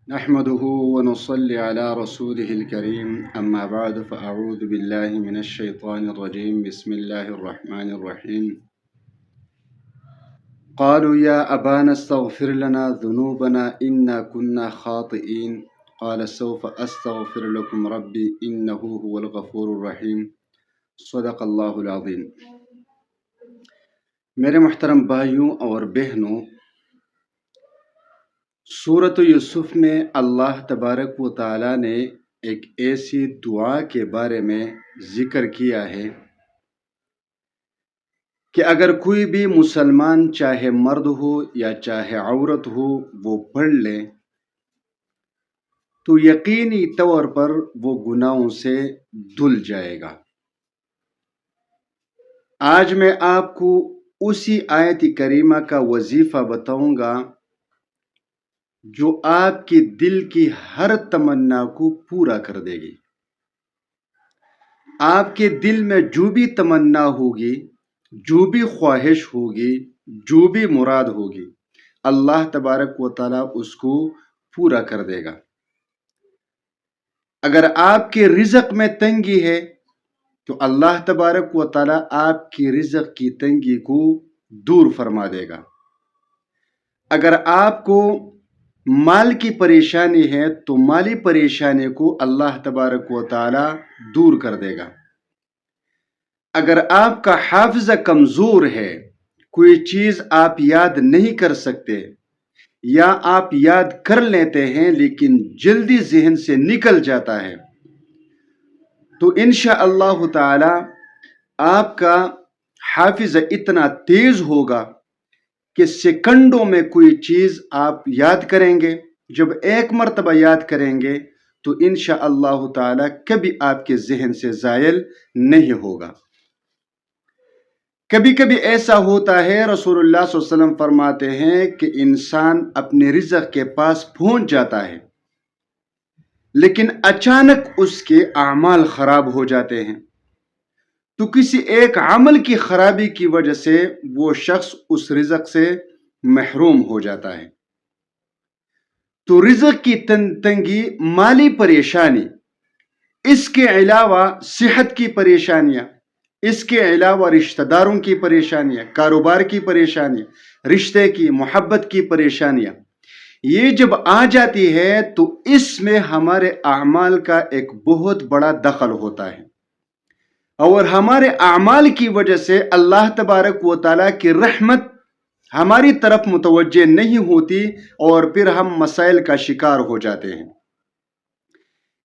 نحمده ونصلي على رسوله الكريم أما بعد فأعوذ بالله من الشيطان الرجيم بسم الله الرحمن الرحيم قالوا يا أبانا استغفر لنا ذنوبنا إنا كنا خاطئين قال سوف أستغفر لكم ربي إنه هو الغفور الرحيم صدق اللہ العظیم۔ میرے محترم بھائیوں اور بہنوں، سورۃ یوسف میں اللہ تبارک و تعالیٰ نے ایک ایسی دعا کے بارے میں ذکر کیا ہے کہ اگر کوئی بھی مسلمان چاہے مرد ہو یا چاہے عورت ہو وہ پڑھ لے تو یقینی طور پر وہ گناہوں سے دھل جائے گا۔ آج میں آپ کو اسی آیت کریمہ کا وظیفہ بتاؤں گا جو آپ کے دل کی ہر تمنا کو پورا کر دے گی۔ آپ کے دل میں جو بھی تمنا ہوگی، جو بھی خواہش ہوگی، جو بھی مراد ہوگی، اللہ تبارک و تعالیٰ اس کو پورا کر دے گا۔ اگر آپ کے رزق میں تنگی ہے تو اللہ تبارک و تعالیٰ آپ کی رزق کی تنگی کو دور فرما دے گا۔ اگر آپ کو مال کی پریشانی ہے تو مالی پریشانی کو اللہ تبارک و تعالیٰ دور کر دے گا۔ اگر آپ کا حافظہ کمزور ہے، کوئی چیز آپ یاد نہیں کر سکتے یا آپ یاد کر لیتے ہیں لیکن جلدی ذہن سے نکل جاتا ہے، تو انشاءاللہ تعالی آپ کا حافظہ اتنا تیز ہوگا کہ سیکنڈوں میں کوئی چیز آپ یاد کریں گے۔ جب ایک مرتبہ یاد کریں گے تو انشاءاللہ تعالی کبھی آپ کے ذہن سے زائل نہیں ہوگا۔ کبھی کبھی ایسا ہوتا ہے، رسول اللہ صلی اللہ علیہ وسلم فرماتے ہیں کہ انسان اپنے رزق کے پاس پہنچ جاتا ہے لیکن اچانک اس کے اعمال خراب ہو جاتے ہیں، تو کسی ایک عمل کی خرابی کی وجہ سے وہ شخص اس رزق سے محروم ہو جاتا ہے۔ تو رزق کی تنگی، مالی پریشانی، اس کے علاوہ صحت کی پریشانیاں، اس کے علاوہ رشتہ داروں کی پریشانیاں، کاروبار کی پریشانیاں، رشتے کی، محبت کی پریشانیاں، یہ جب آ جاتی ہے تو اس میں ہمارے اعمال کا ایک بہت بڑا دخل ہوتا ہے، اور ہمارے اعمال کی وجہ سے اللہ تبارک و تعالیٰ کی رحمت ہماری طرف متوجہ نہیں ہوتی اور پھر ہم مسائل کا شکار ہو جاتے ہیں۔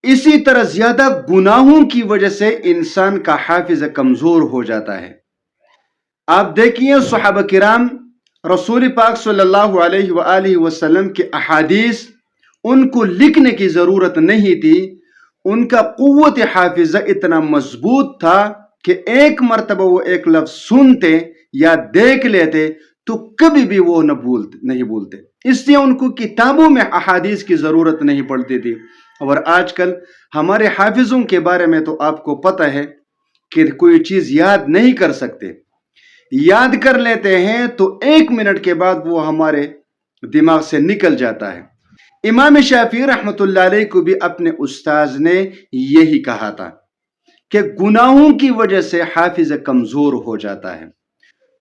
اسی طرح زیادہ گناہوں کی وجہ سے انسان کا حافظہ کمزور ہو جاتا ہے۔ آپ دیکھیے صحابہ کرام، رسول پاک صلی اللہ علیہ وآلہ وسلم کے احادیث ان کو لکھنے کی ضرورت نہیں تھی، ان کا قوت حافظہ اتنا مضبوط تھا کہ ایک مرتبہ وہ ایک لفظ سنتے یا دیکھ لیتے تو کبھی بھی وہ نہیں بھولتے، اس لیے ان کو کتابوں میں احادیث کی ضرورت نہیں پڑتی تھی۔ اور آج کل ہمارے حافظوں کے بارے میں تو آپ کو پتہ ہے کہ کوئی چیز یاد نہیں کر سکتے، یاد کر لیتے ہیں تو ایک منٹ کے بعد وہ ہمارے دماغ سے نکل جاتا ہے۔ امام شافعی رحمۃ اللہ علیہ کو بھی اپنے استاذ نے یہی کہا تھا کہ گناہوں کی وجہ سے حافظہ کمزور ہو جاتا ہے،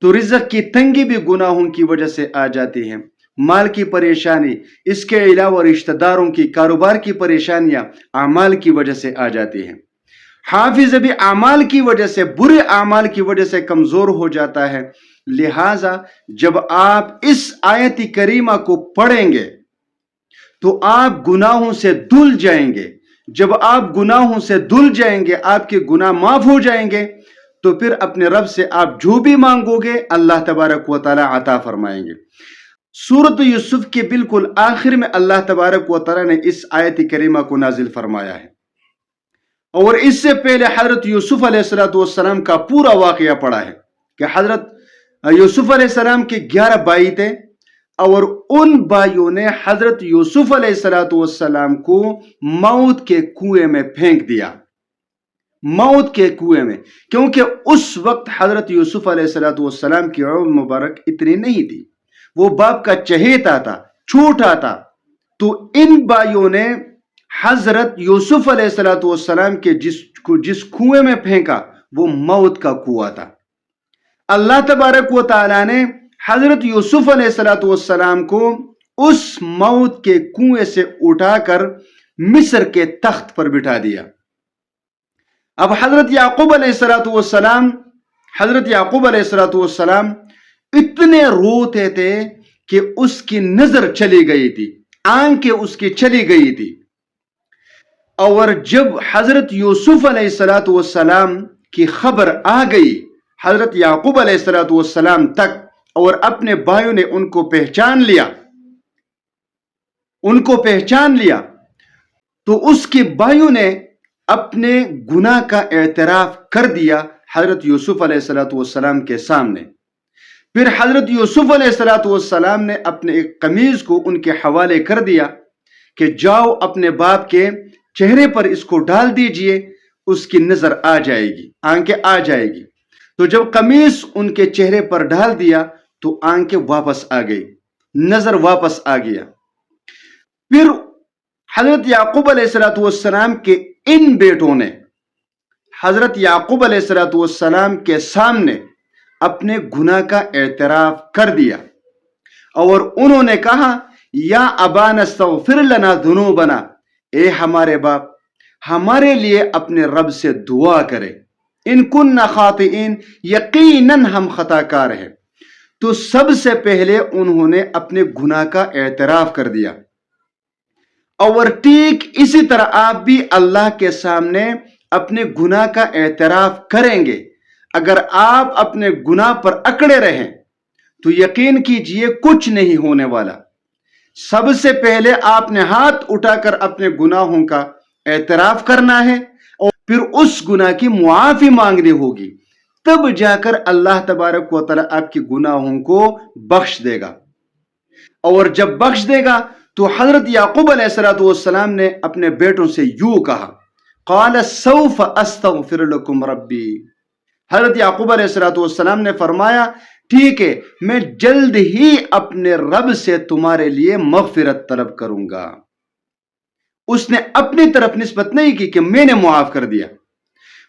تو رزق کی تنگی بھی گناہوں کی وجہ سے آ جاتی ہے، مال کی پریشانی، اس کے علاوہ رشتہ داروں کی، کاروبار کی پریشانیاں اعمال کی وجہ سے آ جاتی ہیں۔ حافظ بھی اعمال کی وجہ سے، برے اعمال کی وجہ سے کمزور ہو جاتا ہے۔ لہٰذا جب آپ اس آیت کریمہ کو پڑھیں گے تو آپ گناہوں سے دھل جائیں گے۔ جب آپ گناہوں سے دھل جائیں گے، آپ کے گناہ معاف ہو جائیں گے، تو پھر اپنے رب سے آپ جو بھی مانگو گے اللہ تبارک و تعالی عطا فرمائیں گے۔ سورۃ یوسف کے بالکل آخر میں اللہ تبارک و تعالی نے اس آیت کریمہ کو نازل فرمایا ہے، اور اس سے پہلے حضرت یوسف علیہ السلام کا پورا واقعہ پڑھا ہے کہ حضرت یوسف علیہ السلام کے 11 بھائی تھے، اور ان بھائیوں نے حضرت یوسف علیہ السلام کو موت کے کنویں میں پھینک دیا، موت کے کنویں میں، کیونکہ اس وقت حضرت یوسف علیہ السلام کی عمر مبارک اتنی نہیں تھی، وہ باپ کا چہیتا تھا، چھوٹا تھا، تو ان بھائیوں نے حضرت یوسف علیہ السلام کے جس کنویں میں پھینکا وہ موت کا کنواں تھا۔ اللہ تبارک و تعالیٰ نے حضرت یوسف علیہ السلام کو اس موت کے کنویں سے اٹھا کر مصر کے تخت پر بٹھا دیا۔ اب حضرت یعقوب علیہ السلام اتنے روتے تھے کہ اس کی نظر چلی گئی تھی، آنکھیں اس کی چلی گئی تھی۔ اور جب حضرت یوسف علیہ السلام کی خبر آ گئی حضرت یعقوب علیہ السلام تک، اور اپنے بھائیوں نے ان کو پہچان لیا تو اس کے بھائیوں نے اپنے گناہ کا اعتراف کر دیا حضرت یوسف علیہ السلام کے سامنے۔ پھر حضرت یوسف علیہ السلام نے اپنے ایک قمیض کو ان کے حوالے کر دیا کہ جاؤ اپنے باپ کے چہرے پر اس کو ڈال دیجئے، اس کی نظر آ جائے گی، آنکھیں آ جائے گی۔ تو جب قمیص ان کے چہرے پر ڈال دیا تو آنکھیں واپس آ گئی، نظر واپس آ گیا۔ پھر حضرت یعقوب علیہ السلام کے ان بیٹوں نے حضرت یعقوب علیہ السلام کے سامنے اپنے گناہ کا اعتراف کر دیا، اور انہوں نے کہا یا ابانا استغفر لنا ذنوبنا، اے ہمارے باپ ہمارے لیے اپنے رب سے دعا کرے، ان کننا خاطئین، یقیناً ہم خطا کار ہیں۔ تو سب سے پہلے انہوں نے اپنے گناہ کا اعتراف کر دیا، اور ٹھیک اسی طرح آپ بھی اللہ کے سامنے اپنے گناہ کا اعتراف کریں گے۔ اگر آپ اپنے گناہ پر اکڑے رہیں تو یقین کیجئے کچھ نہیں ہونے والا۔ سب سے پہلے آپ نے ہاتھ اٹھا کر اپنے گناہوں کا اعتراف کرنا ہے، اور پھر اس گناہ کی معافی مانگنی ہوگی، تب جا کر اللہ تبارک و تعالی آپ کی گناہوں کو بخش دے گا۔ اور جب بخش دے گا تو حضرت یعقوب علیہ السلام نے اپنے بیٹوں سے یوں کہا، قال سوف استغفر لکم ربی، حضرت یعقوب علیہ السلام نے فرمایا ٹھیک ہے میں جلد ہی اپنے رب سے تمہارے لیے مغفرت طلب کروں گا۔ اس نے اپنی طرف نسبت نہیں کی کہ میں نے معاف کر دیا،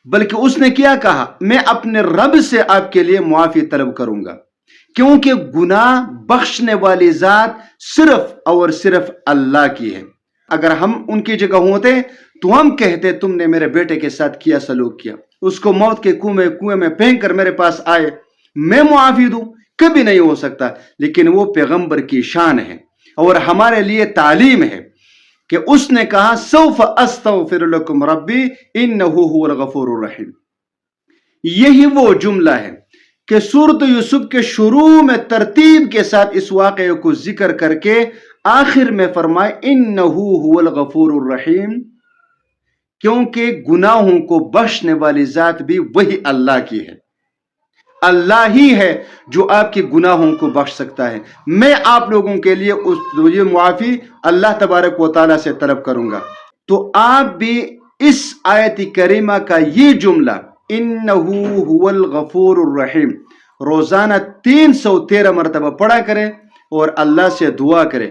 بلکہ اس نے کیا کہا، میں اپنے رب سے آپ کے لیے معافی طلب کروں گا، کیونکہ گناہ بخشنے والی ذات صرف اور صرف اللہ کی ہے۔ اگر ہم ان کی جگہ ہوتے تو ہم کہتے تم نے میرے بیٹے کے ساتھ کیا سلوک کیا، اس کو موت کے کنویں میں پھینک کر میرے پاس آئے، میں معافی دوں، کبھی نہیں ہو سکتا۔ لیکن وہ پیغمبر کی شان ہے اور ہمارے لیے تعلیم ہے کہ اس نے کہا سوف استغفر لکم ربی انہ هو الغفور الرحیم۔ یہی وہ جملہ ہے کہ سورۃ یوسف کے شروع میں ترتیب کے ساتھ اس واقعے کو ذکر کر کے آخر میں فرمائے انہ هو الغفور الرحیم، کیونکہ گناہوں کو بخشنے والی ذات بھی وہی اللہ کی ہے۔ اللہ ہی ہے جو آپ کے گناہوں کو بخش سکتا ہے۔ میں آپ لوگوں کے لیے یہ معافی اللہ تبارک و تعالیٰ سے طلب کروں گا۔ تو آپ بھی اس آیت کریمہ کا یہ جملہ انہ هو الغفور الرحیم روزانہ 313 مرتبہ پڑھا کریں اور اللہ سے دعا کریں۔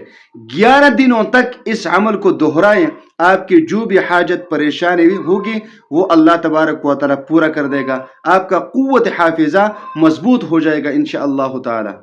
11 دنوں تک اس عمل کو دہرائیں، آپ کی جو بھی حاجت پریشانی ہوگی وہ اللہ تبارک و تعالیٰ پورا کر دے گا، آپ کا قوت حافظہ مضبوط ہو جائے گا انشاءاللہ تعالی۔